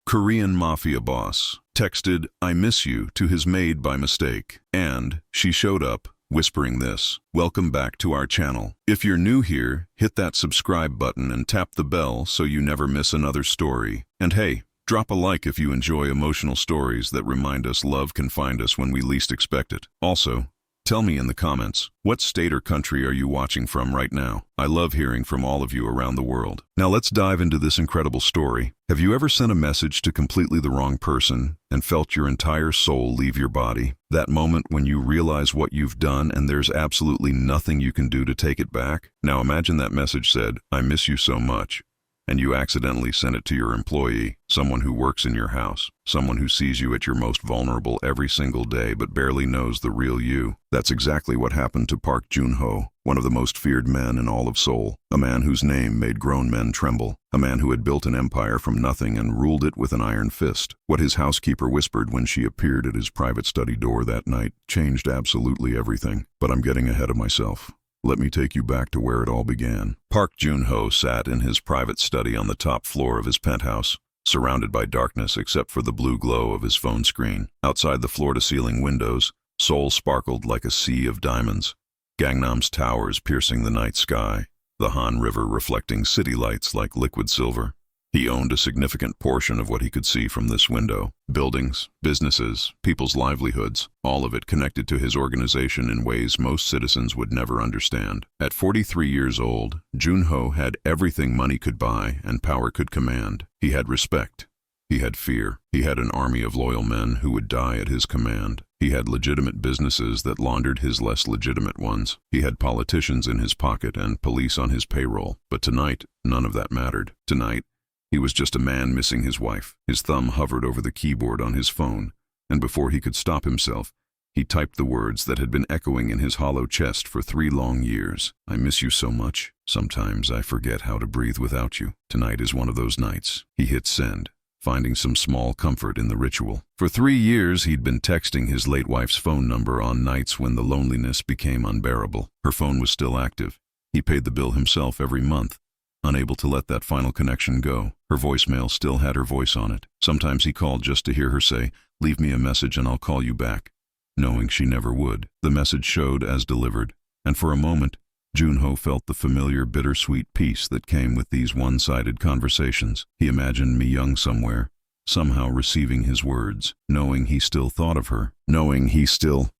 Korean Mafia boss texted, "I miss you" to his maid by mistake. And she showed up, whispering this: "Welcome back to our channel. If you're new here, hit that subscribe button and tap the bell so you never miss another story. And hey, drop a like if you enjoy emotional stories that remind us love can find us when we least expect it. Also, tell me in the comments, what state or country are you watching from right now? I love hearing from all of you around the world. Now let's dive into this incredible story. Have you ever sent a message to completely the wrong person and felt your entire soul leave your body? That moment when you realize what you've done and there's absolutely nothing you can do to take it back? Now imagine that message said, "I miss you so much," and you accidentally sent it to your employee, someone who works in your house, someone who sees you at your most vulnerable every single day but barely knows the real you. That's exactly what happened to Park Joon-ho, one of the most feared men in all of Seoul, a man whose name made grown men tremble, a man who had built an empire from nothing and ruled it with an iron fist. What his housekeeper whispered when she appeared at his private study door that night changed absolutely everything. But I'm getting ahead of myself. Let me take you back to where it all began. Park Joon-ho sat in his private study on the top floor of his penthouse, surrounded by darkness except for the blue glow of his phone screen. Outside the floor-to-ceiling windows, Seoul sparkled like a sea of diamonds, Gangnam's towers piercing the night sky, the Han River reflecting city lights like liquid silver. He owned a significant portion of what he could see from this window. Buildings, businesses, people's livelihoods, all of it connected to his organization in ways most citizens would never understand. At 43 years old, Joon-ho had everything money could buy and power could command. He had respect. He had fear. He had an army of loyal men who would die at his command. He had legitimate businesses that laundered his less legitimate ones. He had politicians in his pocket and police on his payroll. But tonight, none of that mattered. Tonight, he was just a man missing his wife. His thumb hovered over the keyboard on his phone, and before he could stop himself, he typed the words that had been echoing in his hollow chest for 3 long years. "I miss you so much. Sometimes I forget how to breathe without you. Tonight is one of those nights." He hit send, finding some small comfort in the ritual. For 3 years, he'd been texting his late wife's phone number on nights when the loneliness became unbearable. Her phone was still active. He paid the bill himself every month, unable to let that final connection go. Her voicemail still had her voice on it. Sometimes he called just to hear her say, "Leave me a message and I'll call you back," knowing she never would. The message showed as delivered, and for a moment, Joon-ho felt the familiar bittersweet peace that came with these one-sided conversations. He imagined Mi-young somewhere, somehow receiving his words, knowing he still thought of her,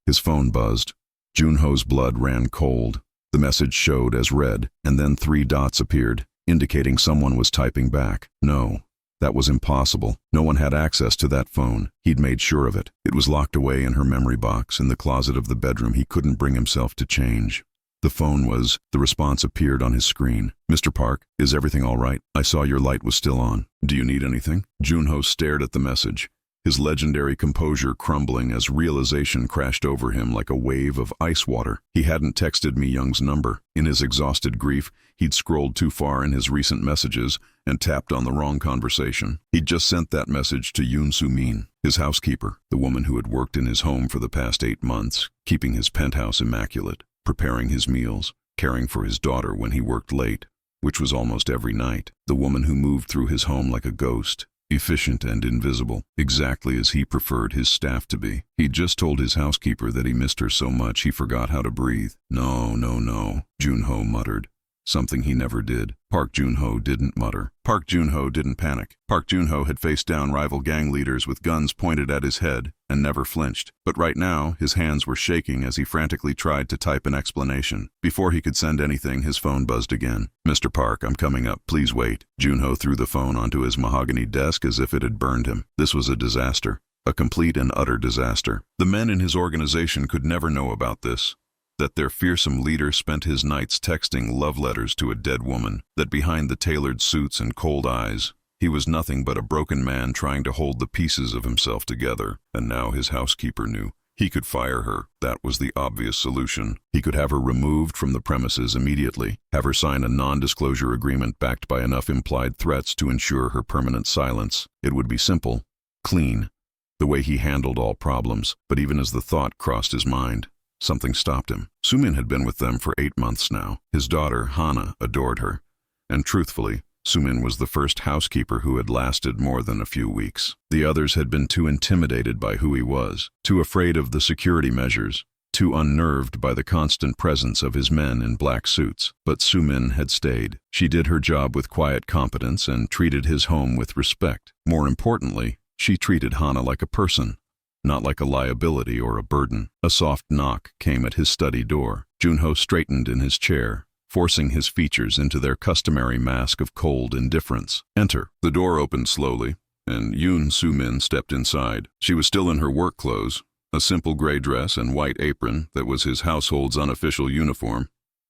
His phone buzzed. Joon-ho's blood ran cold. The message showed as read, and then 3 dots appeared, indicating someone was typing back. No, that was impossible. No one had access to that phone. He'd made sure of it. It was locked away in her memory box in the closet of the bedroom he couldn't bring himself to change. The response appeared on his screen. "Mr. Park, is everything all right? I saw your light was still on. Do you need anything?" Joon-ho stared at the message, his legendary composure crumbling as realization crashed over him like a wave of ice water. He hadn't texted Mi-young's number. In his exhausted grief, he'd scrolled too far in his recent messages and tapped on the wrong conversation. He'd just sent that message to Yoon Soo-min, his housekeeper, the woman who had worked in his home for the past 8 months, keeping his penthouse immaculate, preparing his meals, caring for his daughter when he worked late, which was almost every night. The woman who moved through his home like a ghost, efficient and invisible, exactly as he preferred his staff to be. He'd just told his housekeeper that he missed her so much he forgot how to breathe. No, Joon-ho muttered. Something he never did. Park Joon-ho didn't mutter. Park Joon-ho didn't panic. Park Joon-ho had faced down rival gang leaders with guns pointed at his head and never flinched. But right now, his hands were shaking as he frantically tried to type an explanation. Before he could send anything, his phone buzzed again. "Mr. Park, I'm coming up. Please wait." Joon-ho threw the phone onto his mahogany desk as if it had burned him. This was a disaster. A complete and utter disaster. The men in his organization could never know about this. That their fearsome leader spent his nights texting love letters to a dead woman, that behind the tailored suits and cold eyes, he was nothing but a broken man trying to hold the pieces of himself together. And now his housekeeper knew. He could fire her. That was the obvious solution. He could have her removed from the premises immediately, have her sign a non-disclosure agreement backed by enough implied threats to ensure her permanent silence. It would be simple, clean, the way he handled all problems. But even as the thought crossed his mind, something stopped him. Soo-min had been with them for 8 months now. His daughter, Hana, adored her. And truthfully, Sumin was the first housekeeper who had lasted more than a few weeks. The others had been too intimidated by who he was, too afraid of the security measures, too unnerved by the constant presence of his men in black suits. But Sumin had stayed. She did her job with quiet competence and treated his home with respect. More importantly, she treated Hana like a person, not like a liability or a burden. A soft knock came at his study door. Junho straightened in his chair, forcing his features into their customary mask of cold indifference. "Enter." The door opened slowly, and Yoon Sumin stepped inside. She was still in her work clothes, a simple gray dress and white apron that was his household's unofficial uniform,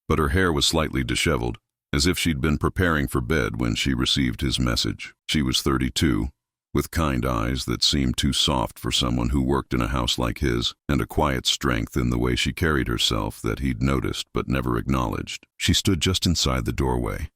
but her hair was slightly disheveled, as if she'd been preparing for bed when she received his message. She was 32, with kind eyes that seemed too soft for someone who worked in a house like his, and a quiet strength in the way she carried herself that he'd noticed but never acknowledged. She stood just inside the doorway,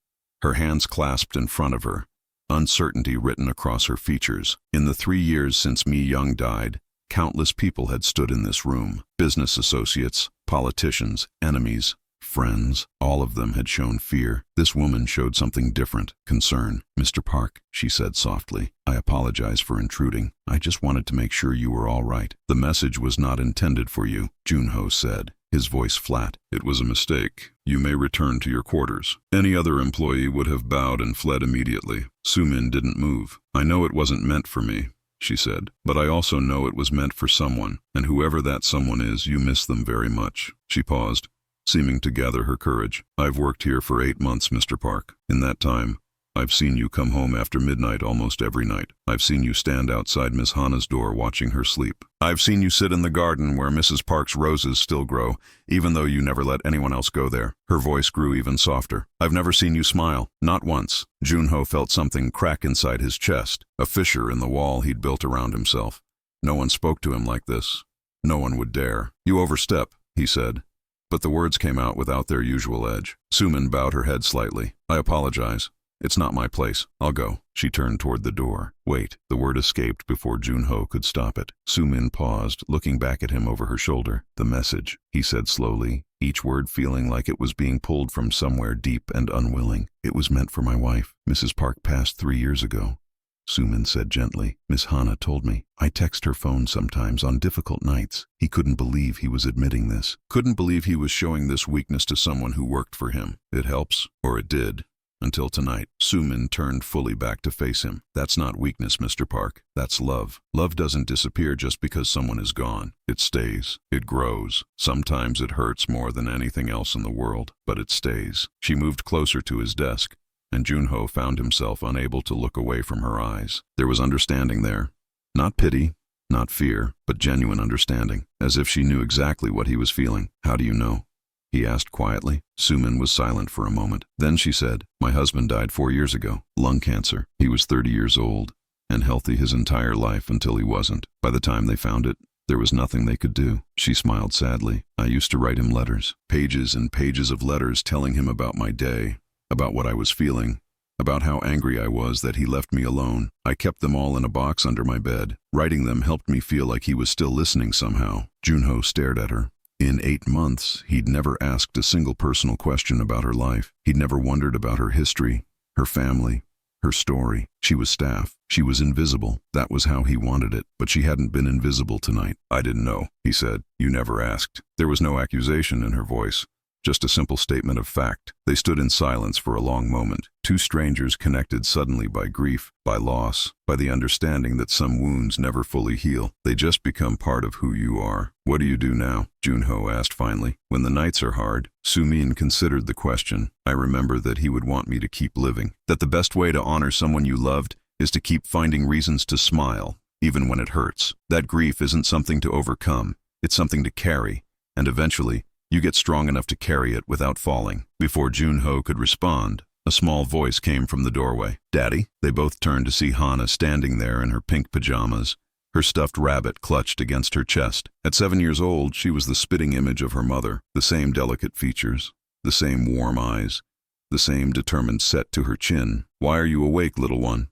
her hands clasped in front of her, uncertainty written across her features. In the 3 years since Mi Young died, countless people had stood in this room. Business associates, politicians, enemies, friends, all of them had shown fear. This woman showed something different, concern. "Mr. Park," she said softly, "I apologize for intruding. I just wanted to make sure you were all right." "The message was not intended for you," Junho said, his voice flat. "It was a mistake. You may return to your quarters." Any other employee would have bowed and fled immediately. Sumin didn't move. "I know it wasn't meant for me," she said, "but I also know it was meant for someone, and whoever that someone is, you miss them very much." She paused, seeming to gather her courage. "I've worked here for 8 months, Mr. Park. In that time, I've seen you come home after midnight almost every night. I've seen you stand outside Miss Hana's door watching her sleep. I've seen you sit in the garden where Mrs. Park's roses still grow, even though you never let anyone else go there." Her voice grew even softer. "I've never seen you smile, not once." Junho felt something crack inside his chest, a fissure in the wall he'd built around himself. No one spoke to him like this. No one would dare. "You overstep," he said, but the words came out without their usual edge. Sumin bowed her head slightly. "I apologize. It's not my place. I'll go." She turned toward the door. "Wait." The word escaped before Junho could stop it. Sumin paused, looking back at him over her shoulder. "The message," he said slowly, each word feeling like it was being pulled from somewhere deep and unwilling. "It was meant for my wife. Mrs. Park passed 3 years ago." Sumin said gently. "Miss Hana told me. I text her phone sometimes on difficult nights." He couldn't believe he was admitting this. Couldn't believe he was showing this weakness to someone who worked for him. It helps, or it did. Until tonight. Sumin turned fully back to face him. "That's not weakness, Mr. Park. That's love. Love doesn't disappear just because someone is gone. It stays. It grows. Sometimes it hurts more than anything else in the world, but it stays." She moved closer to his desk, and Junho found himself unable to look away from her eyes. There was understanding there. Not pity, not fear, but genuine understanding, as if she knew exactly what he was feeling. "How do you know?" he asked quietly. Sumin was silent for a moment. Then she said, "My husband died 4 years ago. Lung cancer. He was 30 years old, and healthy his entire life until he wasn't. By the time they found it, there was nothing they could do." She smiled sadly. "I used to write him letters. Pages and pages of letters telling him about my day, about what I was feeling, about how angry I was that he left me alone. I kept them all in a box under my bed. Writing them helped me feel like he was still listening somehow." Junho stared at her. In 8 months, he'd never asked a single personal question about her life. He'd never wondered about her history, her family, her story. She was staff. She was invisible. That was how he wanted it, but she hadn't been invisible tonight. "I didn't know," he said. "You never asked." There was no accusation in her voice, just a simple statement of fact. They stood in silence for a long moment, two strangers connected suddenly by grief, by loss, by the understanding that some wounds never fully heal. They just become part of who you are. "What do you do now?" Junho asked finally. "When the nights are hard." Sumin considered the question. "I remember that he would want me to keep living. That the best way to honor someone you loved is to keep finding reasons to smile, even when it hurts. That grief isn't something to overcome. It's something to carry, and eventually, you get strong enough to carry it without falling." Before Junho could respond, a small voice came from the doorway. "Daddy?" They both turned to see Hana standing there in her pink pajamas, her stuffed rabbit clutched against her chest. At 7 years old, she was the spitting image of her mother. The same delicate features, the same warm eyes, the same determined set to her chin. "Why are you awake, little one?"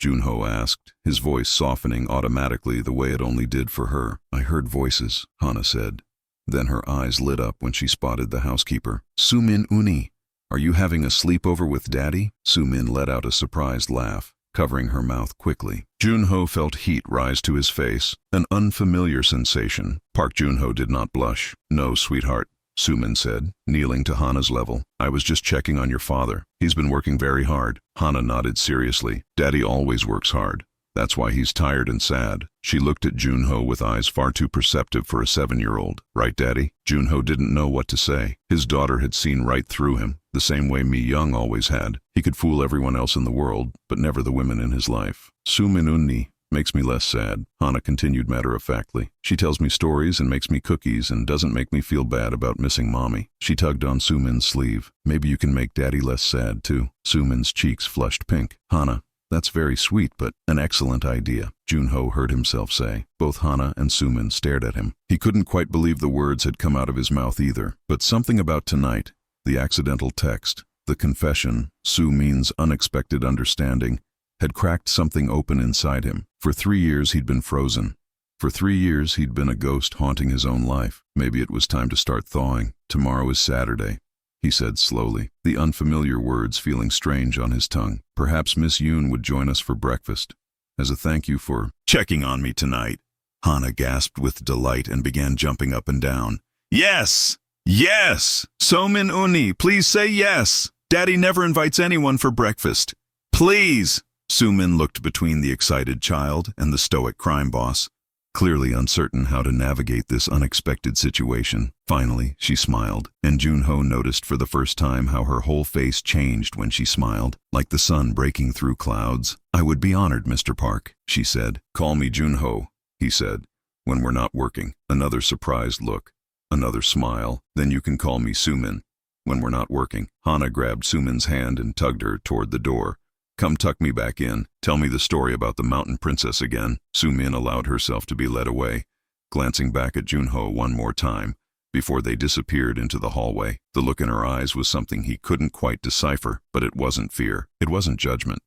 Junho asked, his voice softening automatically the way it only did for her. "I heard voices," Hana said. Then her eyes lit up when she spotted the housekeeper. "Sumin Uni." Are you having a sleepover with Daddy? Soo-min let out a surprised laugh, covering her mouth quickly. Junho felt heat rise to his face, an unfamiliar sensation. Park Junho did not blush. No, sweetheart, Soo-min said, kneeling to Hana's level. I was just checking on your father. He's been working very hard. Hana nodded seriously. Daddy always works hard. That's why he's tired and sad. She looked at Junho with eyes far too perceptive for a 7-year-old. Right, Daddy? Junho didn't know what to say. His daughter had seen right through him, the same way Mi Young always had. He could fool everyone else in the world, but never the women in his life. Soo-min Unni makes me less sad, Hana continued matter-of-factly. She tells me stories and makes me cookies and doesn't make me feel bad about missing Mommy. She tugged on Soo-min's sleeve. Maybe you can make Daddy less sad, too. Soo-min's cheeks flushed pink. Hana, that's very sweet, but an excellent idea, Junho heard himself say. Both Hana and Soo-min stared at him. He couldn't quite believe the words had come out of his mouth either. But something about tonight, the accidental text, the confession, Soo-min's unexpected understanding, had cracked something open inside him. For 3 years he'd been frozen. For 3 years he'd been a ghost haunting his own life. Maybe it was time to start thawing. Tomorrow is Saturday, he said slowly, the unfamiliar words feeling strange on his tongue. Perhaps Miss Yoon would join us for breakfast. As a thank you for checking on me tonight. Hana gasped with delight and began jumping up and down. Yes! Yes! Soo-min Unni, please say yes! Daddy never invites anyone for breakfast. Please! Soo-min looked between the excited child and the stoic crime boss, clearly uncertain how to navigate this unexpected situation. Finally, she smiled, and Junho noticed for the first time how her whole face changed when she smiled, like the sun breaking through clouds. I would be honored, Mr. Park, she said. Call me Junho, he said, when we're not working. Another surprised look, another smile. Then you can call me Soo-min, when we're not working. Hana grabbed Soo-min's hand and tugged her toward the door. Come tuck me back in. Tell me the story about the mountain princess again. Soo-min allowed herself to be led away, glancing back at Junho one more time, before they disappeared into the hallway. The look in her eyes was something he couldn't quite decipher, but it wasn't fear. It wasn't judgment.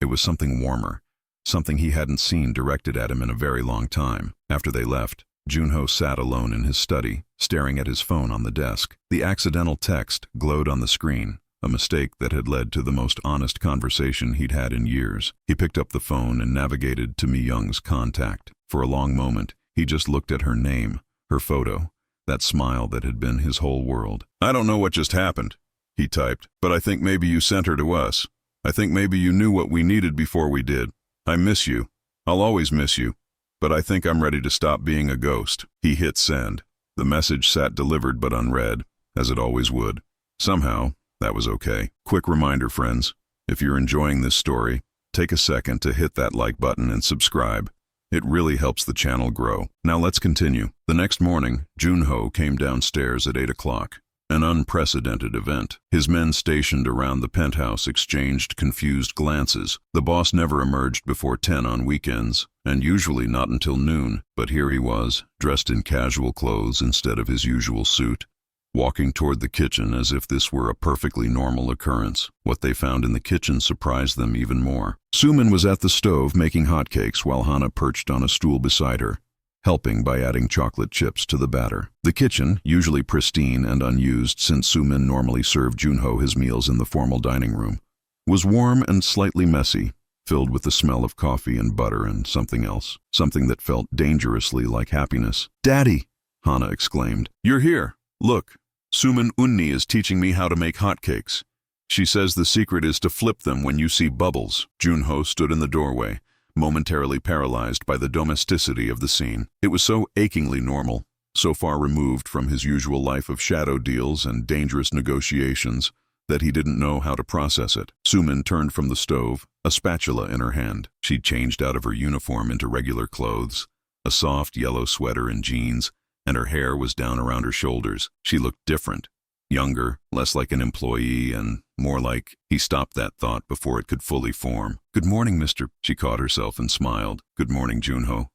It was something warmer, something he hadn't seen directed at him in a very long time. After they left, Junho sat alone in his study, staring at his phone on the desk. The accidental text glowed on the screen, a mistake that had led to the most honest conversation he'd had in years. He picked up the phone and navigated to Mi Young's contact. For a long moment, he just looked at her name, her photo, that smile that had been his whole world. I don't know what just happened, he typed, but I think maybe you sent her to us. I think maybe you knew what we needed before we did. I miss you. I'll always miss you. But I think I'm ready to stop being a ghost. He hit send. The message sat delivered but unread, as it always would. Somehow, that was okay. Quick reminder, friends, if you're enjoying this story, take a second to hit that like button and subscribe. It really helps the channel grow. Now let's continue. The next morning, Junho came downstairs at 8 o'clock. An unprecedented event. His men stationed around the penthouse exchanged confused glances. The boss never emerged before 10 on weekends, and usually not until noon. But here he was, dressed in casual clothes instead of his usual suit, walking toward the kitchen as if this were a perfectly normal occurrence. What they found in the kitchen surprised them even more. Soo-min was at the stove making hotcakes while Hana perched on a stool beside her, helping by adding chocolate chips to the batter. The kitchen, usually pristine and unused since Soo-min normally served Junho his meals in the formal dining room, was warm and slightly messy, filled with the smell of coffee and butter and something else, something that felt dangerously like happiness. Daddy, Hana exclaimed. You're here. Look. Soo-min Unni is teaching me how to make hotcakes. She says the secret is to flip them when you see bubbles. Junho stood in the doorway, momentarily paralyzed by the domesticity of the scene. It was so achingly normal, so far removed from his usual life of shadow deals and dangerous negotiations, that he didn't know how to process it. Soo-min turned from the stove, a spatula in her hand. She'd changed out of her uniform into regular clothes, a soft yellow sweater and jeans, and her hair was down around her shoulders. She looked different, younger, less like an employee, and more like... He stopped that thought before it could fully form. Good morning, Mr. She caught herself and smiled. Good morning, Junho.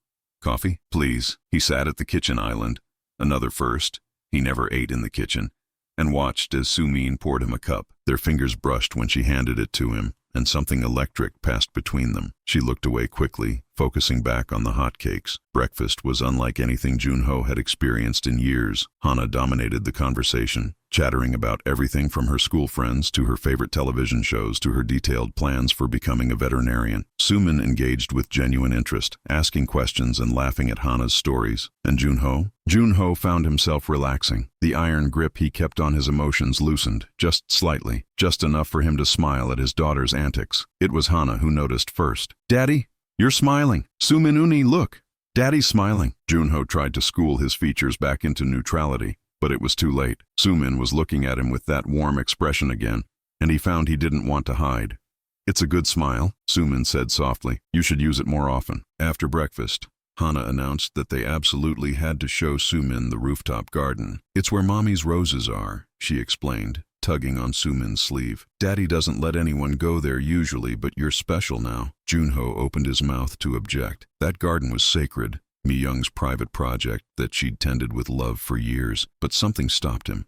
Coffee? Please. He sat at the kitchen island, another first. He never ate in the kitchen, and watched as Soo-min poured him a cup. Their fingers brushed when she handed it to him, and something electric passed between them. She looked away quickly, focusing back on the hotcakes. Breakfast was unlike anything Junho had experienced in years. Hana dominated the conversation, chattering about everything from her school friends to her favorite television shows to her detailed plans for becoming a veterinarian. Sumin engaged with genuine interest, asking questions and laughing at Hana's stories. And Junho? Junho found himself relaxing. The iron grip he kept on his emotions loosened, just slightly, just enough for him to smile at his daughter's antics. It was Hana who noticed first. "Daddy, you're smiling. Sumin Uni, look. Daddy's smiling." Junho tried to school his features back into neutrality, but it was too late. Sumin was looking at him with that warm expression again, and he found he didn't want to hide. "It's a good smile," Sumin said softly. "You should use it more often." After breakfast, Hana announced that they absolutely had to show Sumin the rooftop garden. "It's where Mommy's roses are," she explained, tugging on Sumin's sleeve. "Daddy doesn't let anyone go there usually, but you're special now." Junho opened his mouth to object. That garden was sacred, Mi-young's private project that she'd tended with love for years, but something stopped him.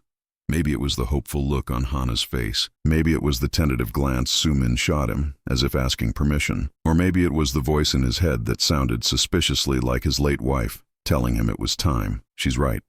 Maybe it was the hopeful look on Hana's face. Maybe it was the tentative glance Sumin shot him, as if asking permission. Or maybe it was the voice in his head that sounded suspiciously like his late wife, telling him it was time. "She's right,"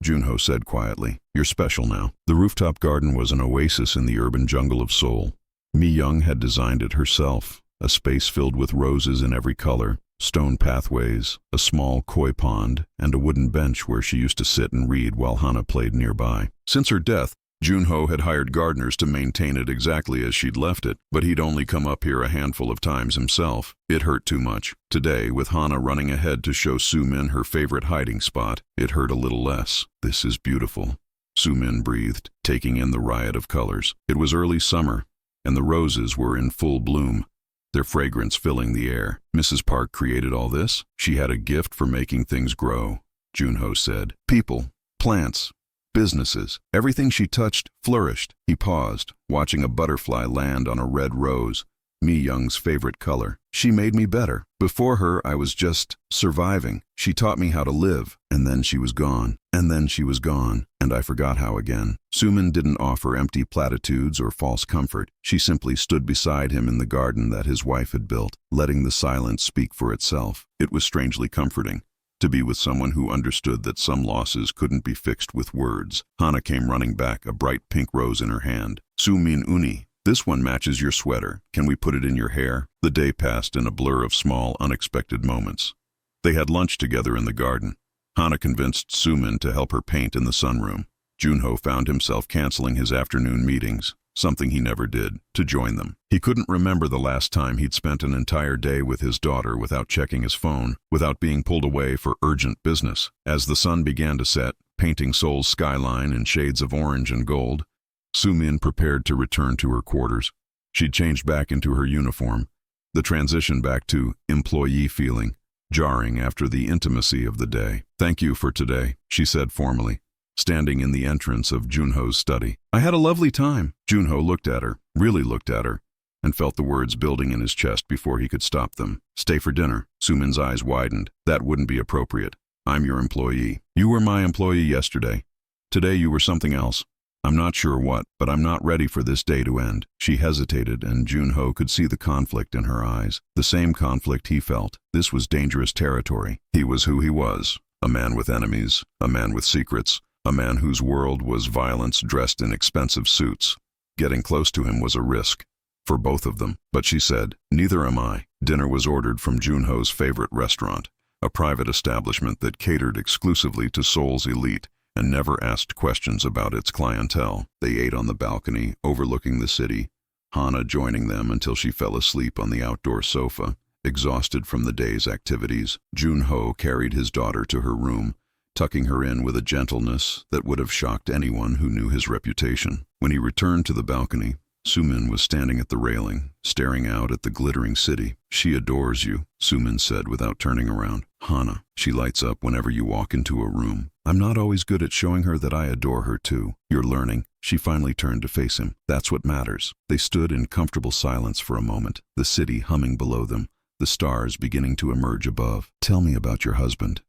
Junho said quietly. "You're special now." The rooftop garden was an oasis in the urban jungle of Seoul. Mi-young had designed it herself, a space filled with roses in every color, stone pathways, a small koi pond, and a wooden bench where she used to sit and read while Hana played nearby. Since her death, Junho had hired gardeners to maintain it exactly as she'd left it, but he'd only come up here a handful of times himself. It hurt too much. Today, with Hana running ahead to show Sumin her favorite hiding spot, it hurt a little less. "This is beautiful," Sumin breathed, taking in the riot of colors. It was early summer, and the roses were in full bloom, their fragrance filling the air. "Mrs. Park created all this. She had a gift for making things grow," Junho said. "People, plants, businesses, everything she touched flourished." He paused, watching a butterfly land on a red rose, Mi-young's favorite color. "She made me better. Before her, I was just surviving. She taught me how to live, and then she was gone. And then she was gone, and I forgot how again." Sumin didn't offer empty platitudes or false comfort. She simply stood beside him in the garden that his wife had built, letting the silence speak for itself. It was strangely comforting to be with someone who understood that some losses couldn't be fixed with words. Hana came running back, a bright pink rose in her hand. "Sumin Uni, this one matches your sweater. Can we put it in your hair?" The day passed in a blur of small, unexpected moments. They had lunch together in the garden. Hana convinced Sumin to help her paint in the sunroom. Junho found himself canceling his afternoon meetings, something he never did, to join them. He couldn't remember the last time he'd spent an entire day with his daughter without checking his phone, without being pulled away for urgent business. As the sun began to set, painting Seoul's skyline in shades of orange and gold, Sumin prepared to return to her quarters. She'd changed back into her uniform, the transition back to employee feeling jarring after the intimacy of the day. "Thank you for today," she said formally, standing in the entrance of Junho's study. "I had a lovely time." Junho looked at her, really looked at her, and felt the words building in his chest before he could stop them. "Stay for dinner." Sumin's eyes widened. "That wouldn't be appropriate. I'm your employee. You were my employee yesterday. Today you were something else. I'm not sure what, but I'm not ready for this day to end." She hesitated, and Junho could see the conflict in her eyes. The same conflict he felt. This was dangerous territory. He was who he was, a man with enemies, a man with secrets, a man whose world was violence dressed in expensive suits. Getting close to him was a risk, for both of them. But she said, "Neither am I." Dinner was ordered from Junho's favorite restaurant, a private establishment that catered exclusively to Seoul's elite and never asked questions about its clientele. They ate on the balcony, overlooking the city, Hana joining them until she fell asleep on the outdoor sofa, exhausted from the day's activities. Junho carried his daughter to her room, tucking her in with a gentleness that would have shocked anyone who knew his reputation. When he returned to the balcony, Sumin was standing at the railing, staring out at the glittering city. "She adores you," Sumin said without turning around. "Hana, she lights up whenever you walk into a room. I'm not always good at showing her that I adore her too. You're learning." She finally turned to face him. "That's what matters." They stood in comfortable silence for a moment, the city humming below them, the stars beginning to emerge above. "Tell me about your husband."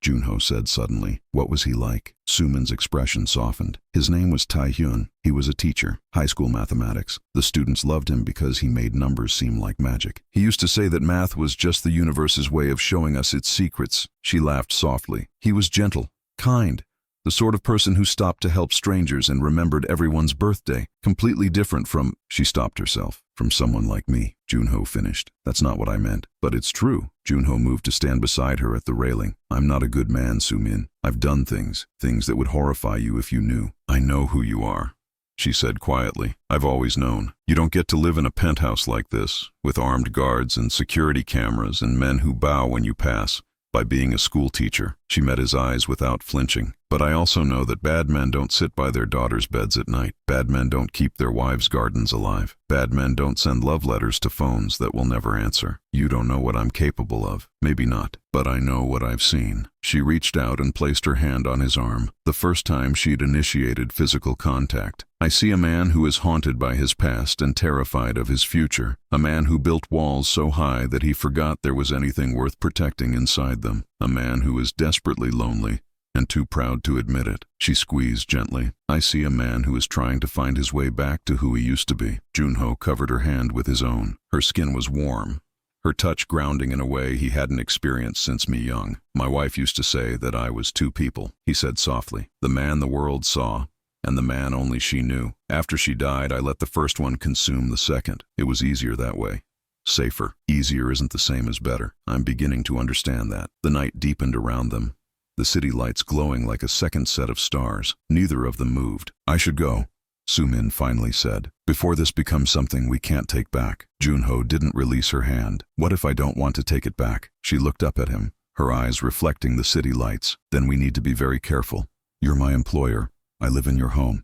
Junho said suddenly. What was he like? Sumin's expression softened. His name was Tai-hyun. He was a teacher, high school mathematics. The students loved him because he made numbers seem like magic. He used to say that math was just the universe's way of showing us its secrets. She laughed softly. He was gentle, kind, the sort of person who stopped to help strangers and remembered everyone's birthday. Completely different from, she stopped herself, from someone like me. Junho finished. That's not what I meant. But it's true. Junho moved to stand beside her at the railing. I'm not a good man, Sumin. I've done things that would horrify you if you knew. I know who you are, she said quietly. I've always known. You don't get to live in a penthouse like this, with armed guards and security cameras and men who bow when you pass. By being a school teacher, she met his eyes without flinching. But I also know that bad men don't sit by their daughters' beds at night. Bad men don't keep their wives' gardens alive. Bad men don't send love letters to phones that will never answer. You don't know what I'm capable of. Maybe not, but I know what I've seen. She reached out and placed her hand on his arm, the first time she'd initiated physical contact. I see a man who is haunted by his past and terrified of his future. A man who built walls so high that he forgot there was anything worth protecting inside them. A man who is desperately lonely and too proud to admit it. She squeezed gently. I see a man who is trying to find his way back to who he used to be. Junho covered her hand with his own. Her skin was warm, her touch grounding in a way he hadn't experienced since me young. My wife used to say that I was two people, he said softly. The man the world saw, and the man only she knew. After she died, I let the first one consume the second. It was easier that way. Safer. Easier isn't the same as better. I'm beginning to understand that. The night deepened around them, the city lights glowing like a second set of stars. Neither of them moved. I should go, Sumin finally said, before this becomes something we can't take back. Junho didn't release her hand. What if I don't want to take it back? She looked up at him, her eyes reflecting the city lights. Then we need to be very careful. You're my employer. I live in your home.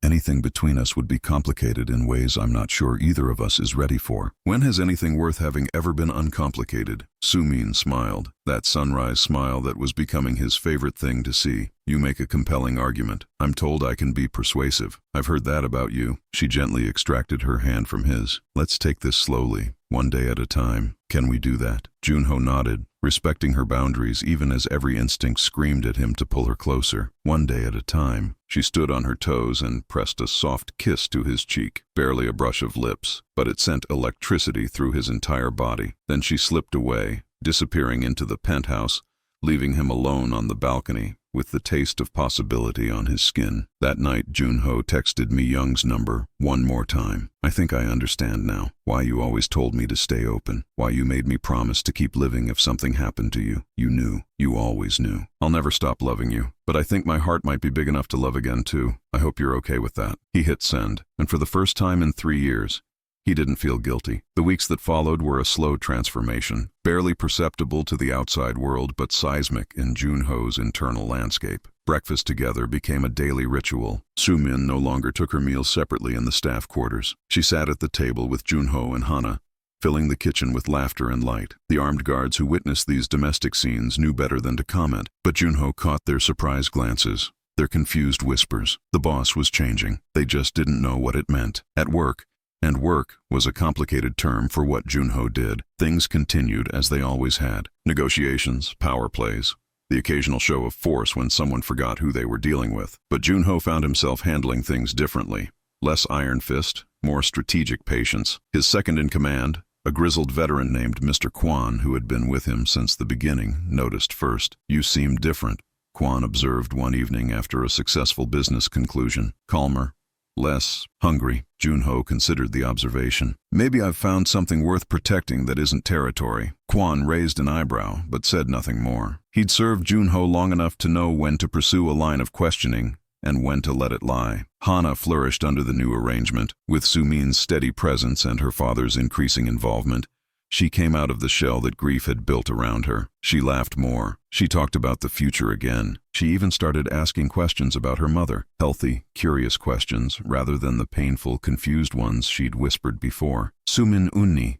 Anything between us would be complicated in ways I'm not sure either of us is ready for. When has anything worth having ever been uncomplicated? Sumin smiled, that sunrise smile that was becoming his favorite thing to see. You make a compelling argument. I'm told I can be persuasive. I've heard that about you. She gently extracted her hand from his. Let's take this slowly, one day at a time. Can we do that? Junho nodded, respecting her boundaries even as every instinct screamed at him to pull her closer. One day at a time. She stood on her toes and pressed a soft kiss to his cheek. Barely a brush of lips, but it sent electricity through his entire body. Then she slipped away, disappearing into the penthouse, leaving him alone on the balcony, with the taste of possibility on his skin. That night, Junho texted me Young's number one more time. I think I understand now why you always told me to stay open, why you made me promise to keep living if something happened to you. You knew. You always knew. I'll never stop loving you, but I think my heart might be big enough to love again too. I hope you're okay with that. He hit send, and for the first time in 3 years, he didn't feel guilty. The weeks that followed were a slow transformation, barely perceptible to the outside world but seismic in Junho's internal landscape. Breakfast together became a daily ritual. Sumin no longer took her meals separately in the staff quarters. She sat at the table with Junho and Hana, filling the kitchen with laughter and light. The armed guards who witnessed these domestic scenes knew better than to comment, but Junho caught their surprised glances, their confused whispers. The boss was changing. They just didn't know what it meant. At work, and work was a complicated term for what Junho did. Things continued as they always had. Negotiations, power plays, the occasional show of force when someone forgot who they were dealing with. But Junho found himself handling things differently. Less iron fist, more strategic patience. His second in command, a grizzled veteran named Mr. Kwan, who had been with him since the beginning, noticed first. You seem different, Kwan observed one evening after a successful business conclusion. Calmer, less hungry. Junho considered the observation. Maybe I've found something worth protecting that isn't territory. Kwan raised an eyebrow, but said nothing more. He'd served Junho long enough to know when to pursue a line of questioning and when to let it lie. Hana flourished under the new arrangement. With Sumin's steady presence and her father's increasing involvement, she came out of the shell that grief had built around her. She laughed more. She talked about the future again. She even started asking questions about her mother. Healthy, curious questions, rather than the painful, confused ones she'd whispered before. Sumin Unni,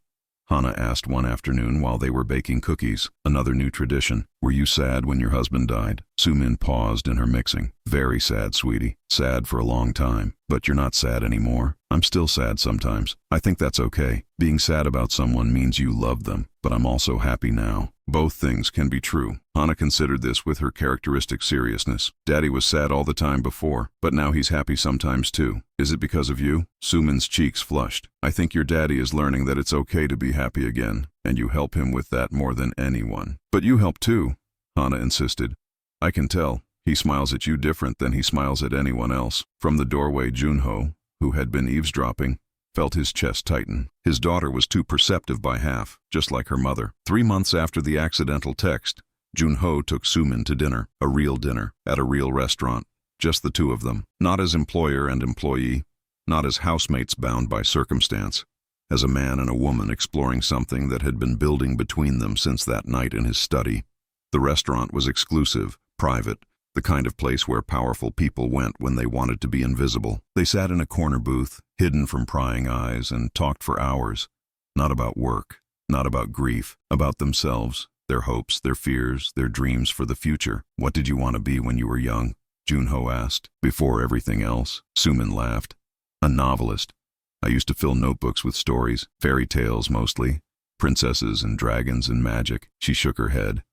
Hana asked one afternoon while they were baking cookies. Another new tradition. Were you sad when your husband died? Sumin paused in her mixing. Very sad, sweetie. Sad for a long time. But you're not sad anymore. I'm still sad sometimes. I think that's okay. Being sad about someone means you love them, but I'm also happy now. Both things can be true. Hana considered this with her characteristic seriousness. Daddy was sad all the time before, but now he's happy sometimes too. Is it because of you? Sumin's cheeks flushed. I think your daddy is learning that it's okay to be happy again, and you help him with that more than anyone. But you help too, Hana insisted. I can tell. He smiles at you different than he smiles at anyone else. From the doorway, Junho, who had been eavesdropping, felt his chest tighten. His daughter was too perceptive by half, just like her mother. 3 months after the accidental text, Junho took Sumin to dinner, a real dinner, at a real restaurant. Just the two of them, not as employer and employee, not as housemates bound by circumstance, as a man and a woman exploring something that had been building between them since that night in his study. The restaurant was exclusive, private, the kind of place where powerful people went when they wanted to be invisible. They sat in a corner booth, hidden from prying eyes, and talked for hours. Not about work, not about grief, about themselves, their hopes, their fears, their dreams for the future. What did you want to be when you were young? Junho asked. Before everything else, Sumin laughed. A novelist. I used to fill notebooks with stories, fairy tales mostly, princesses and dragons and magic. She shook her head.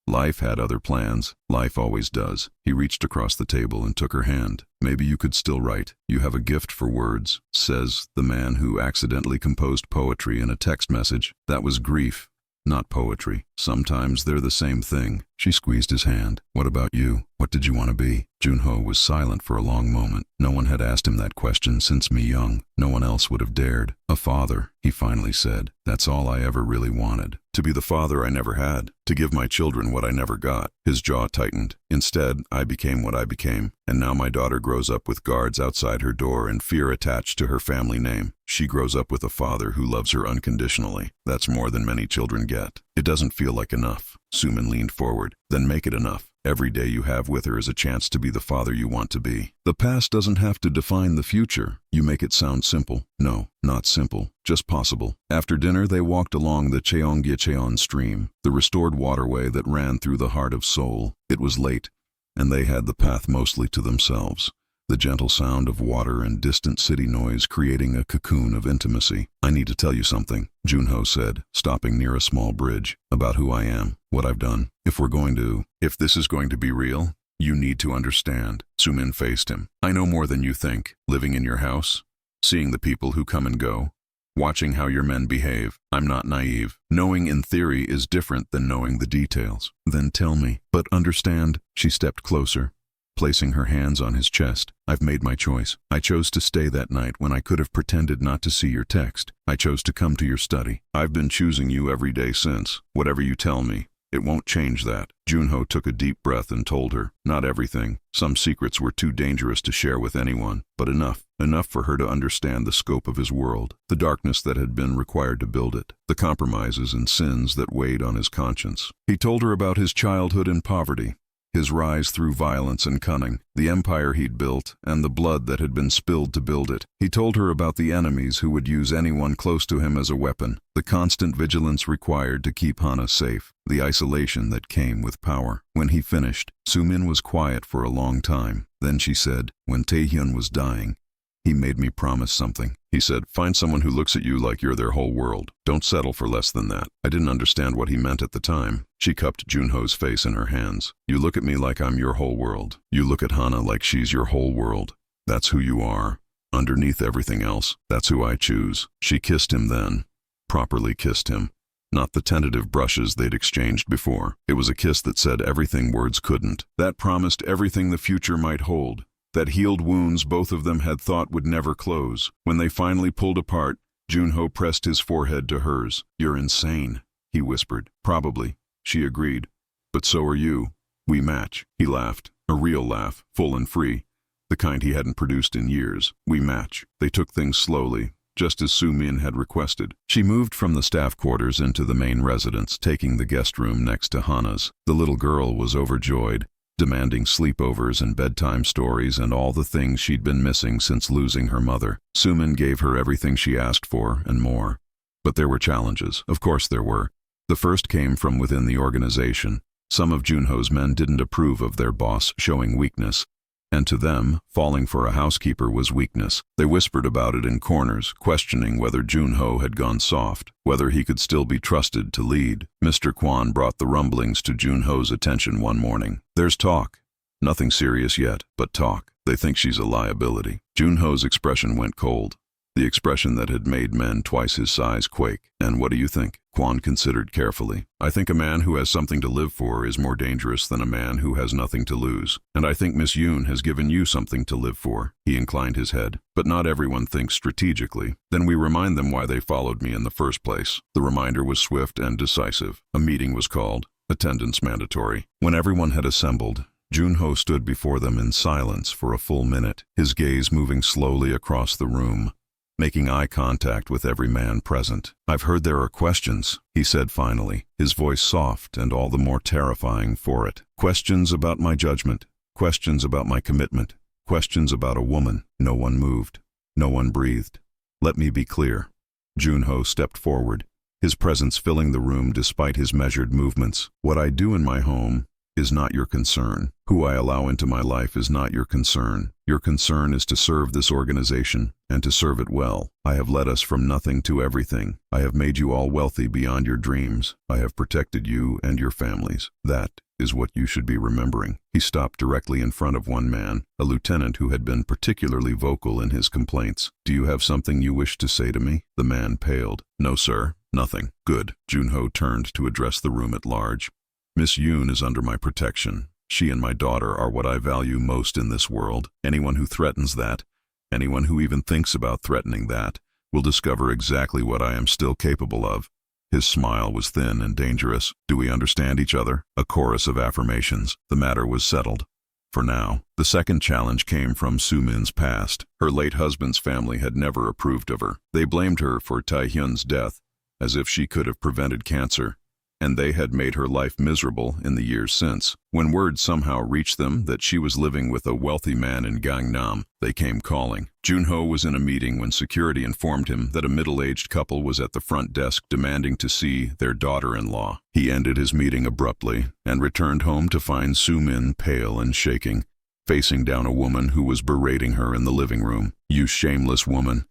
Life had other plans. Life always does. He reached across the table and took her hand. Maybe you could still write. You have a gift for words, says the man who accidentally composed poetry in a text message. That was grief, not poetry. Sometimes they're the same thing. She squeezed his hand. What about you? What did you want to be? Junho was silent for a long moment. No one had asked him that question since me young. No one else would have dared. A father, he finally said. That's all I ever really wanted. To be the father I never had. To give my children what I never got. His jaw tightened. Instead, I became what I became. And now my daughter grows up with guards outside her door and fear attached to her family name. She grows up with a father who loves her unconditionally. That's more than many children get. It doesn't feel like enough. Sumin leaned forward. Then make it enough. Every day you have with her is a chance to be the father you want to be. The past doesn't have to define the future. You make it sound simple. No, not simple, just possible. After dinner, they walked along the Cheongyecheon stream, the restored waterway that ran through the heart of Seoul. It was late, and they had the path mostly to themselves. The gentle sound of water and distant city noise creating a cocoon of intimacy. I need to tell you something, Junho said, stopping near a small bridge, about who I am, what I've done. If this is going to be real, you need to understand. Sumin faced him. I know more than you think. Living in your house, seeing the people who come and go, watching how your men behave. I'm not naive. Knowing in theory is different than knowing the details. Then tell me. But understand. She stepped closer, placing her hands on his chest. I've made my choice. I chose to stay that night when I could have pretended not to see your text. I chose to come to your study. I've been choosing you every day since. Whatever you tell me, it won't change that. Junho took a deep breath and told her. Not everything. Some secrets were too dangerous to share with anyone, but enough. Enough for her to understand the scope of his world, the darkness that had been required to build it, the compromises and sins that weighed on his conscience. He told her about his childhood in poverty, his rise through violence and cunning, the empire he'd built, and the blood that had been spilled to build it. He told her about the enemies who would use anyone close to him as a weapon, the constant vigilance required to keep Hana safe, the isolation that came with power. When he finished, Sumin was quiet for a long time. Then she said, when Taehyun was dying, he made me promise something. He said, find someone who looks at you like you're their whole world. Don't settle for less than that. I didn't understand what he meant at the time. She cupped Junho's face in her hands. You look at me like I'm your whole world. You look at Hana like she's your whole world. That's who you are. Underneath everything else, that's who I choose. She kissed him then. Properly kissed him. Not the tentative brushes they'd exchanged before. It was a kiss that said everything words couldn't. That promised everything the future might hold. That healed wounds both of them had thought would never close. When they finally pulled apart, Junho pressed his forehead to hers. You're insane, he whispered. Probably, she agreed. But so are you. We match. He laughed, a real laugh, full and free, the kind he hadn't produced in years. We match. They took things slowly, just as Sumin had requested. She moved from the staff quarters into the main residence, taking the guest room next to Hana's. The little girl was overjoyed, demanding sleepovers and bedtime stories and all the things she'd been missing since losing her mother. Sumin gave her everything she asked for and more. But there were challenges. Of course there were. The first came from within the organization. Some of Junho's men didn't approve of their boss showing weakness. And to them, falling for a housekeeper was weakness. They whispered about it in corners, questioning whether Junho had gone soft, whether he could still be trusted to lead. Mr. Kwon brought the rumblings to Junho's attention one morning. There's talk. Nothing serious yet, but talk. They think she's a liability. Junho's expression went cold. The expression that had made men twice his size quake. And what do you think? Kwon considered carefully. I think a man who has something to live for is more dangerous than a man who has nothing to lose. And I think Miss Yoon has given you something to live for. He inclined his head. But not everyone thinks strategically. Then we remind them why they followed me in the first place. The reminder was swift and decisive. A meeting was called. Attendance mandatory. When everyone had assembled, Junho stood before them in silence for a full minute, his gaze moving slowly across the room, making eye contact with every man present. I've heard there are questions, he said finally, his voice soft and all the more terrifying for it. Questions about my judgment, questions about my commitment, questions about a woman. No one moved. No one breathed. Let me be clear. Junho stepped forward, his presence filling the room despite his measured movements. What I do in my home is not your concern. Who I allow into my life is not your concern. Your concern is to serve this organization, and to serve it well. I have led us from nothing to everything. I have made you all wealthy beyond your dreams. I have protected you and your families. That is what you should be remembering. He stopped directly in front of one man, a lieutenant who had been particularly vocal in his complaints. Do you have something you wish to say to me? The man paled. No, sir, nothing. Good. Junho turned to address the room at large. Miss Yoon is under my protection. She and my daughter are what I value most in this world. Anyone who threatens that, anyone who even thinks about threatening that, will discover exactly what I am still capable of. His smile was thin and dangerous. Do we understand each other? A chorus of affirmations. The matter was settled. For now. The second challenge came from Soo-min's past. Her late husband's family had never approved of her. They blamed her for Tae-hyun's death, as if she could have prevented cancer, and they had made her life miserable in the years since. When word somehow reached them that she was living with a wealthy man in Gangnam, they came calling. Junho was in a meeting when security informed him that a middle-aged couple was at the front desk demanding to see their daughter-in-law. He ended his meeting abruptly and returned home to find Soo-min pale and shaking, facing down a woman who was berating her in the living room. You shameless woman.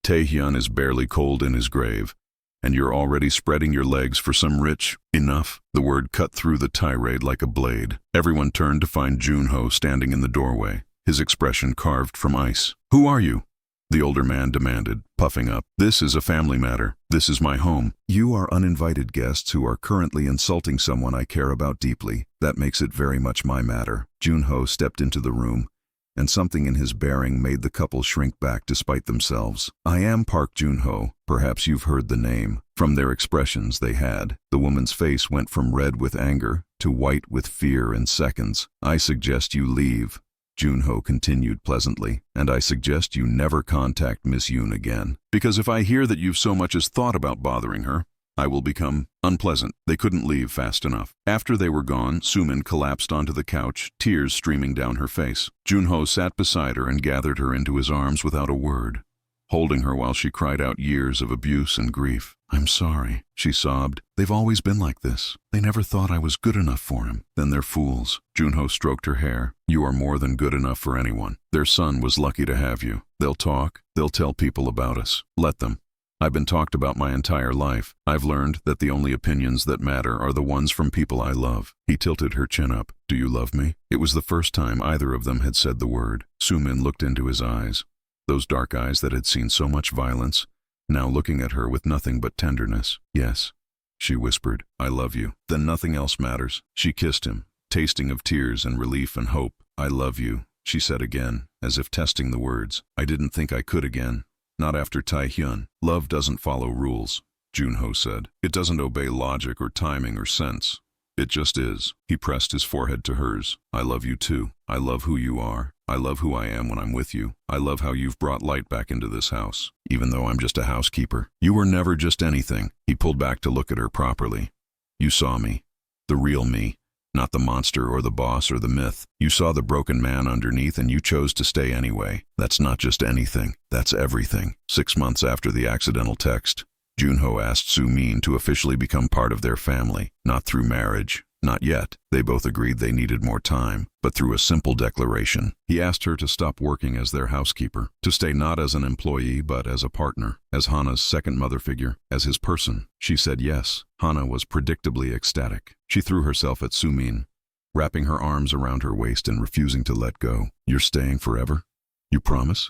Tae-hyun is barely cold in his grave, and you're already spreading your legs for some rich. Enough. The word cut through the tirade like a blade. Everyone turned to find Junho standing in the doorway, his expression carved from ice. Who are you? The older man demanded, puffing up. This is a family matter. This is my home. You are uninvited guests who are currently insulting someone I care about deeply. That makes it very much my matter. Junho stepped into the room, and something in his bearing made the couple shrink back despite themselves. I am Park Junho. Perhaps you've heard the name. From their expressions they had. The woman's face went from red with anger to white with fear in seconds. I suggest you leave, Junho continued pleasantly, and I suggest you never contact Miss Yoon again. Because if I hear that you've so much as thought about bothering her, I will become unpleasant. They couldn't leave fast enough. After they were gone, Soo-min collapsed onto the couch, tears streaming down her face. Junho sat beside her and gathered her into his arms without a word, holding her while she cried out years of abuse and grief. I'm sorry, she sobbed. They've always been like this. They never thought I was good enough for him. Then they're fools. Junho stroked her hair. You are more than good enough for anyone. Their son was lucky to have you. They'll talk. They'll tell people about us. Let them. I've been talked about my entire life. I've learned that the only opinions that matter are the ones from people I love. He tilted her chin up. Do you love me? It was the first time either of them had said the word. Soo-min looked into his eyes, those dark eyes that had seen so much violence, now looking at her with nothing but tenderness. Yes, she whispered. I love you. Then nothing else matters. She kissed him, tasting of tears and relief and hope. I love you, she said again, as if testing the words. I didn't think I could again. Not after Tae-hyun. Love doesn't follow rules, Junho said. It doesn't obey logic or timing or sense. It just is. He pressed his forehead to hers. I love you too. I love who you are. I love who I am when I'm with you. I love how you've brought light back into this house, even though I'm just a housekeeper. You were never just anything. He pulled back to look at her properly. You saw me. The real me. Not the monster or the boss or the myth. You saw the broken man underneath and you chose to stay anyway. That's not just anything. That's everything. 6 months after the accidental text, Junho asked Soo-min to officially become part of their family, not through marriage, Not yet. They both agreed they needed more time, but through a simple declaration. He asked her to stop working as their housekeeper, to stay not as an employee but as a partner, as Hana's second mother figure, as his person. She said yes. Hana was predictably ecstatic. She threw herself at Sumin, wrapping her arms around her waist and refusing to let go. "You're staying forever? You promise?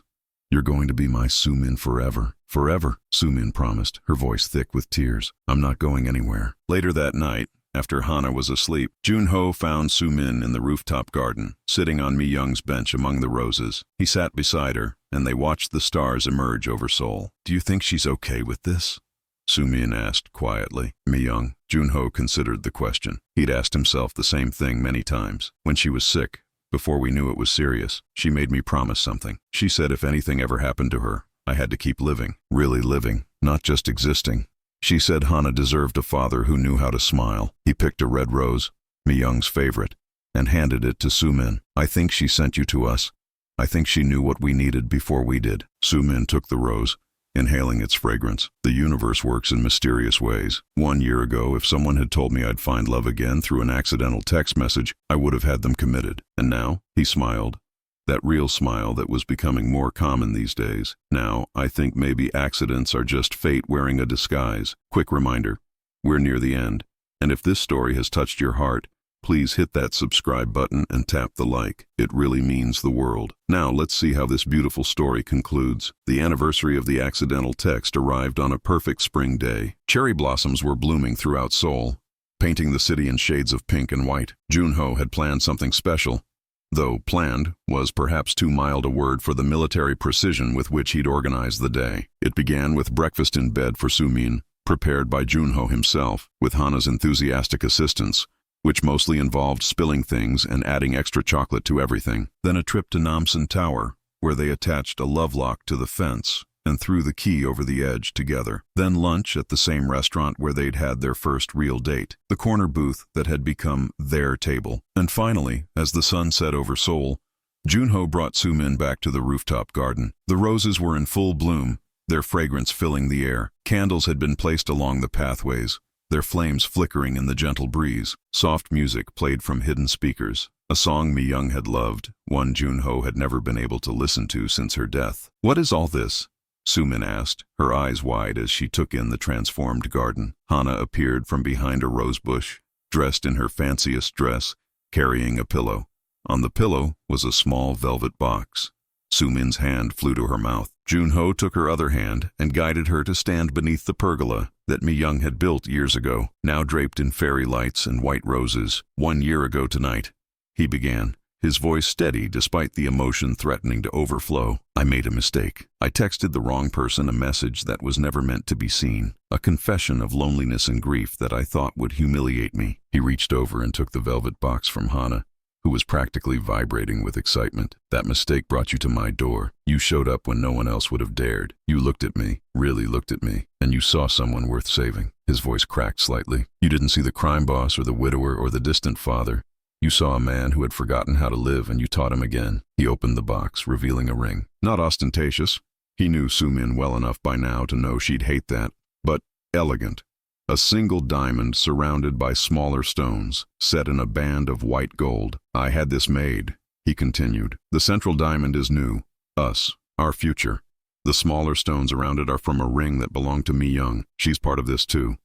You're going to be my Sumin forever." "Forever," Sumin promised, her voice thick with tears. "I'm not going anywhere." Later that night, after Hana was asleep, Junho found Sumin in the rooftop garden, sitting on Mi-young's bench among the roses. He sat beside her, and they watched the stars emerge over Seoul. "Do you think she's okay with this?" Sumin asked quietly. Mi-young. Junho considered the question. He'd asked himself the same thing many times. "When she was sick, before we knew it was serious, she made me promise something. She said if anything ever happened to her, I had to keep living. Really living, not just existing. She said Hana deserved a father who knew how to smile." He picked a red rose, Mi-young's favorite, and handed it to Sumin. "I think she sent you to us. I think she knew what we needed before we did." Sumin took the rose, inhaling its fragrance. "The universe works in mysterious ways. 1 year ago, if someone had told me I'd find love again through an accidental text message, I would have had them committed. And now," he smiled, that real smile that was becoming more common these days. "Now, I think maybe accidents are just fate wearing a disguise." Quick reminder, we're near the end, and if this story has touched your heart, please hit that subscribe button and tap the like. It really means the world. Now let's see how this beautiful story concludes. The anniversary of the accidental text arrived on a perfect spring day. Cherry blossoms were blooming throughout Seoul, painting the city in shades of pink and white. Junho had planned something special, though planned was perhaps too mild a word for the military precision with which he'd organized the day. It began with breakfast in bed for Sumin, prepared by Junho himself, with Hana's enthusiastic assistance, which mostly involved spilling things and adding extra chocolate to everything. Then a trip to Namsan Tower, where they attached a love lock to the fence and threw the key over the edge together. Then lunch at the same restaurant where they'd had their first real date, the corner booth that had become their table. And finally, as the sun set over Seoul, Junho brought Sumin back to the rooftop garden. The roses were in full bloom, their fragrance filling the air. Candles had been placed along the pathways, their flames flickering in the gentle breeze. Soft music played from hidden speakers, a song Mi-young had loved, one Junho had never been able to listen to since her death. "What is all this?" Sumin asked, her eyes wide as she took in the transformed garden. Hana appeared from behind a rose bush, dressed in her fanciest dress, carrying a pillow. On the pillow was a small velvet box. Sumin's hand flew to her mouth. Junho took her other hand and guided her to stand beneath the pergola that Mi-young had built years ago, now draped in fairy lights and white roses. "1 year ago tonight," he began, his voice steady despite the emotion threatening to overflow. "I made a mistake. I texted the wrong person a message that was never meant to be seen, a confession of loneliness and grief that I thought would humiliate me." He reached over and took the velvet box from Hana, who was practically vibrating with excitement. "That mistake brought you to my door. You showed up when no one else would have dared. You looked at me, really looked at me, and you saw someone worth saving." His voice cracked slightly. "You didn't see the crime boss or the widower or the distant father. You saw a man who had forgotten how to live, and you taught him again." He opened the box, revealing a ring. Not ostentatious. He knew Sumin well enough by now to know she'd hate that, but elegant. A single diamond surrounded by smaller stones, set in a band of white gold. "I had this made," he continued. "The central diamond is new. Us. Our future. The smaller stones around it are from a ring that belonged to Mi-young. She's part of this too.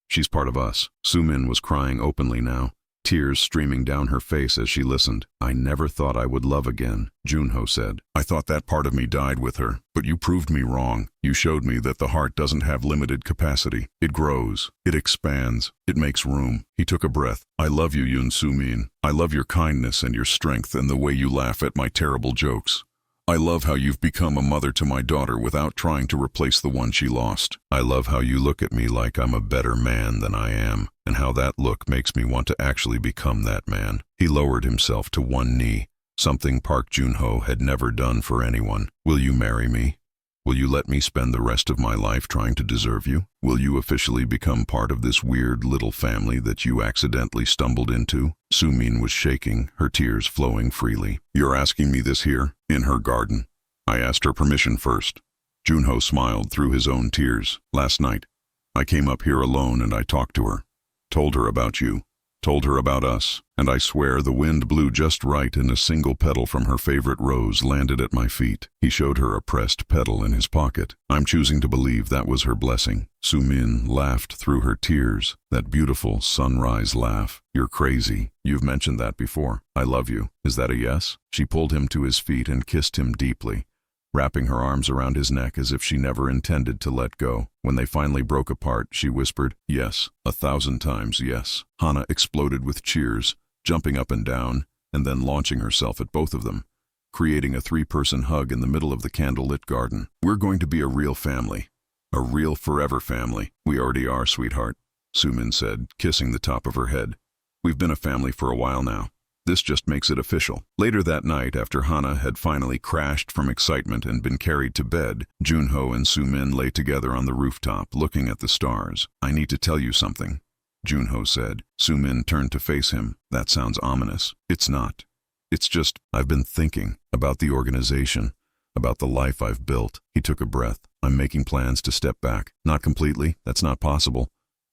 She's part of us." Sumin was crying openly now, tears streaming down her face as she listened. "I never thought I would love again," Junho said. "I thought that part of me died with her, but you proved me wrong. You showed me that the heart doesn't have limited capacity. It grows, it expands, it makes room." He took a breath. "I love you, Yoon Sumin. I love your kindness and your strength and the way you laugh at my terrible jokes. I love how you've become a mother to my daughter without trying to replace the one she lost. I love how you look at me like I'm a better man than I am, and how that look makes me want to actually become that man." He lowered himself to one knee, something Park Junho had never done for anyone. "Will you marry me? Will you let me spend the rest of my life trying to deserve you? Will you officially become part of this weird little family that you accidentally stumbled into?" Sumin was shaking, her tears flowing freely. "You're asking me this here, in her garden? I asked her permission first." Junho smiled through his own tears. "Last night, I came up here alone and I talked to her, told her about you, told her about us, and I swear the wind blew just right and a single petal from her favorite rose landed at my feet. He showed her a pressed petal in his pocket. I'm choosing to believe that was her blessing. Sumin laughed through her tears, that beautiful sunrise laugh. You're crazy. You've mentioned that before. I love you. Is that a yes? She pulled him to his feet and kissed him deeply, wrapping her arms around his neck as if she never intended to let go. When they finally broke apart, she whispered, yes, 1,000 times yes. Hana exploded with cheers, jumping up and down, and then launching herself at both of them, creating a 3-person hug in the middle of the candlelit garden. We're going to be a real family. A real forever family. We already are, sweetheart, Sumin said, kissing the top of her head. We've been a family for a while now. This just makes it official. Later that night, after Hana had finally crashed from excitement and been carried to bed, Junho and Sumin lay together on the rooftop, looking at the stars. I need to tell you something, Junho said. Sumin turned to face him. That sounds ominous. It's not. It's just, I've been thinking about the organization, about the life I've built. He took a breath. I'm making plans to step back. Not completely, that's not possible,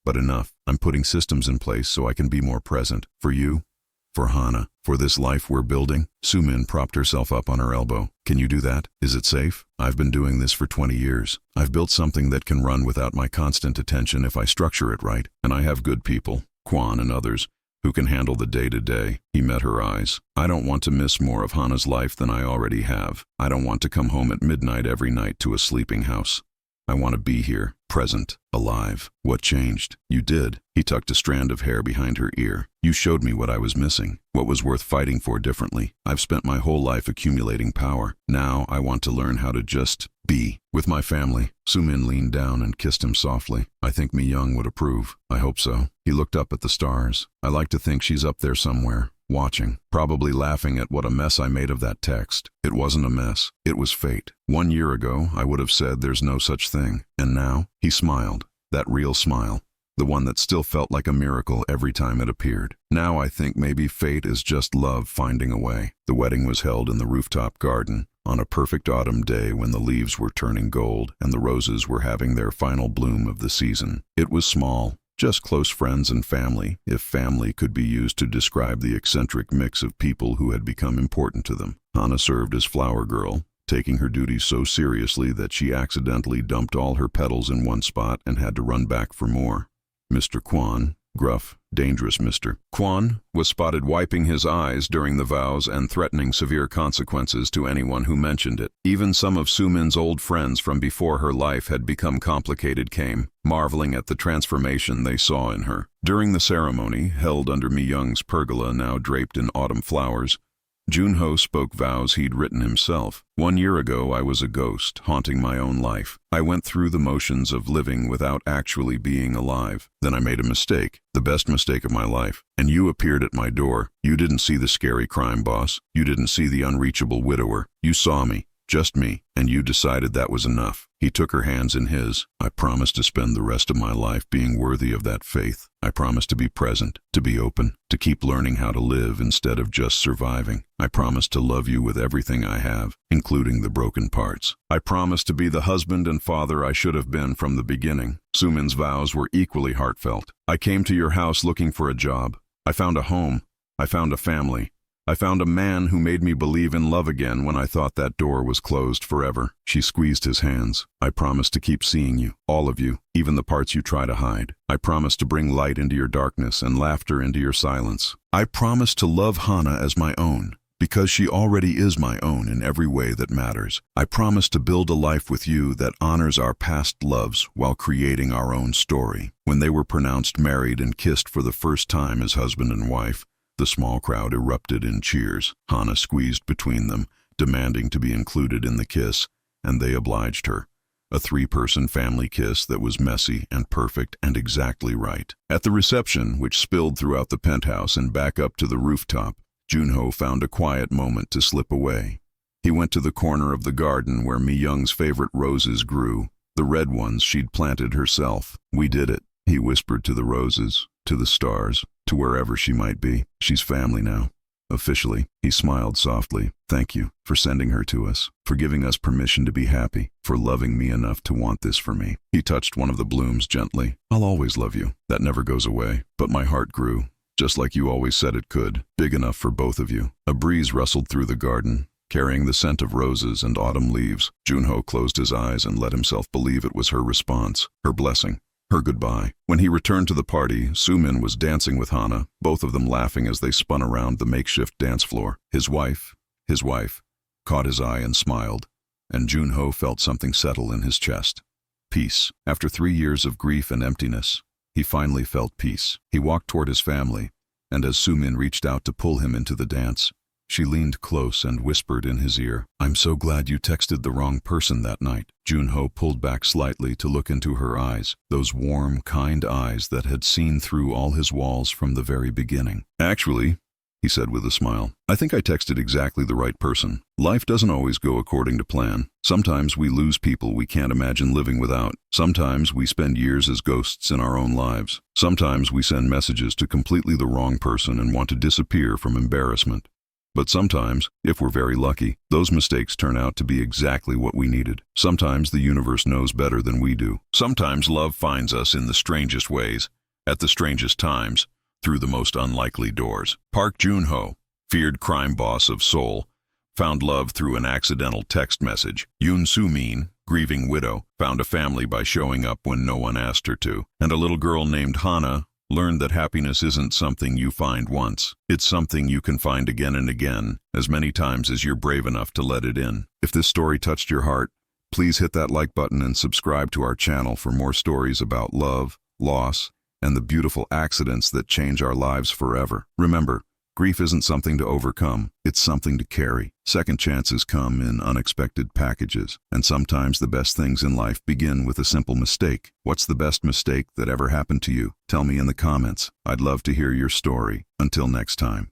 but enough. I'm putting systems in place so I can be more present. For you, for Hana, for this life we're building. Sumin propped herself up on her elbow. Can you do that? Is it safe? I've been doing this for 20 years. I've built something that can run without my constant attention if I structure it right, and I have good people, Quan and others, who can handle the day-to-day. He met her eyes. I don't want to miss more of Hana's life than I already have. I don't want to come home at midnight every night to a sleeping house. I want to be here, present, alive. What changed? You did. He tucked a strand of hair behind her ear. You showed me what I was missing, what was worth fighting for differently. I've spent my whole life accumulating power. Now I want to learn how to just be with my family. Sumin leaned down and kissed him softly. I think Mi Young would approve. I hope so. He looked up at the stars. I like to think she's up there somewhere, watching, probably laughing at what a mess I made of that text. It wasn't a mess. It was fate. 1 year ago, I would have said there's no such thing. And now, he smiled. That real smile. The one that still felt like a miracle every time it appeared. Now I think maybe fate is just love finding a way. The wedding was held in the rooftop garden on a perfect autumn day when the leaves were turning gold and the roses were having their final bloom of the season. It was small, just close friends and family, if family could be used to describe the eccentric mix of people who had become important to them. Hana served as flower girl, taking her duties so seriously that she accidentally dumped all her petals in one spot and had to run back for more. Mr. Quan, gruff, dangerous Mr. Quan, was spotted wiping his eyes during the vows and threatening severe consequences to anyone who mentioned it. Even some of Sumin's old friends from before her life had become complicated came, marveling at the transformation they saw in her. During the ceremony, held under Mi Young's pergola now draped in autumn flowers, Junho spoke vows he'd written himself. 1 year ago, I was a ghost, haunting my own life. I went through the motions of living without actually being alive. Then I made a mistake, the best mistake of my life. And you appeared at my door. You didn't see the scary crime boss. You didn't see the unreachable widower. You saw me, just me, and you decided that was enough. He took her hands in his. I promised to spend the rest of my life being worthy of that faith. I promised to be present, to be open, to keep learning how to live instead of just surviving. I promised to love you with everything I have, including the broken parts. I promised to be the husband and father I should have been from the beginning. Sumin's vows were equally heartfelt. I came to your house looking for a job. I found a home. I found a family. I found a man who made me believe in love again when I thought that door was closed forever. She squeezed his hands. I promised to keep seeing you, all of you, even the parts you try to hide. I promised to bring light into your darkness and laughter into your silence. I promised to love Hana as my own, because she already is my own in every way that matters. I promised to build a life with you that honors our past loves while creating our own story. When they were pronounced married and kissed for the first time as husband and wife, the small crowd erupted in cheers. Hana squeezed between them, demanding to be included in the kiss, and they obliged her. A 3-person family kiss that was messy and perfect and exactly right. At the reception, which spilled throughout the penthouse and back up to the rooftop, Junho found a quiet moment to slip away. He went to the corner of the garden where Mi Young's favorite roses grew, the red ones she'd planted herself. We did it, he whispered to the roses, to the stars, to wherever she might be. She's family now. Officially, he smiled softly. Thank you for sending her to us, for giving us permission to be happy, for loving me enough to want this for me. He touched one of the blooms gently. I'll always love you. That never goes away. But my heart grew, just like you always said it could, big enough for both of you. A breeze rustled through the garden, carrying the scent of roses and autumn leaves. Junho closed his eyes and let himself believe it was her response, her blessing, her goodbye. When he returned to the party, Sumin was dancing with Hana, both of them laughing as they spun around the makeshift dance floor. His wife, caught his eye and smiled, and Junho felt something settle in his chest. Peace. After 3 years of grief and emptiness, he finally felt peace. He walked toward his family, and as Sumin reached out to pull him into the dance, she leaned close and whispered in his ear, "I'm so glad you texted the wrong person that night." Junho pulled back slightly to look into her eyes, those warm, kind eyes that had seen through all his walls from the very beginning. "Actually," he said with a smile, "I think I texted exactly the right person. Life doesn't always go according to plan. Sometimes we lose people we can't imagine living without. Sometimes we spend years as ghosts in our own lives. Sometimes we send messages to completely the wrong person and want to disappear from embarrassment. But sometimes, if we're very lucky, those mistakes turn out to be exactly what we needed. Sometimes the universe knows better than we do. Sometimes love finds us in the strangest ways, at the strangest times, through the most unlikely doors." Park Junho, feared crime boss of Seoul, found love through an accidental text message. Yoon Soo-min, grieving widow, found a family by showing up when no one asked her to. And a little girl named Hana learned that happiness isn't something you find once. It's something you can find again and again, as many times as you're brave enough to let it in. If this story touched your heart, please hit that like button and subscribe to our channel for more stories about love, loss, and the beautiful accidents that change our lives forever. Remember, grief isn't something to overcome, it's something to carry. Second chances come in unexpected packages, and sometimes the best things in life begin with a simple mistake. What's the best mistake that ever happened to you? Tell me in the comments. I'd love to hear your story. Until next time.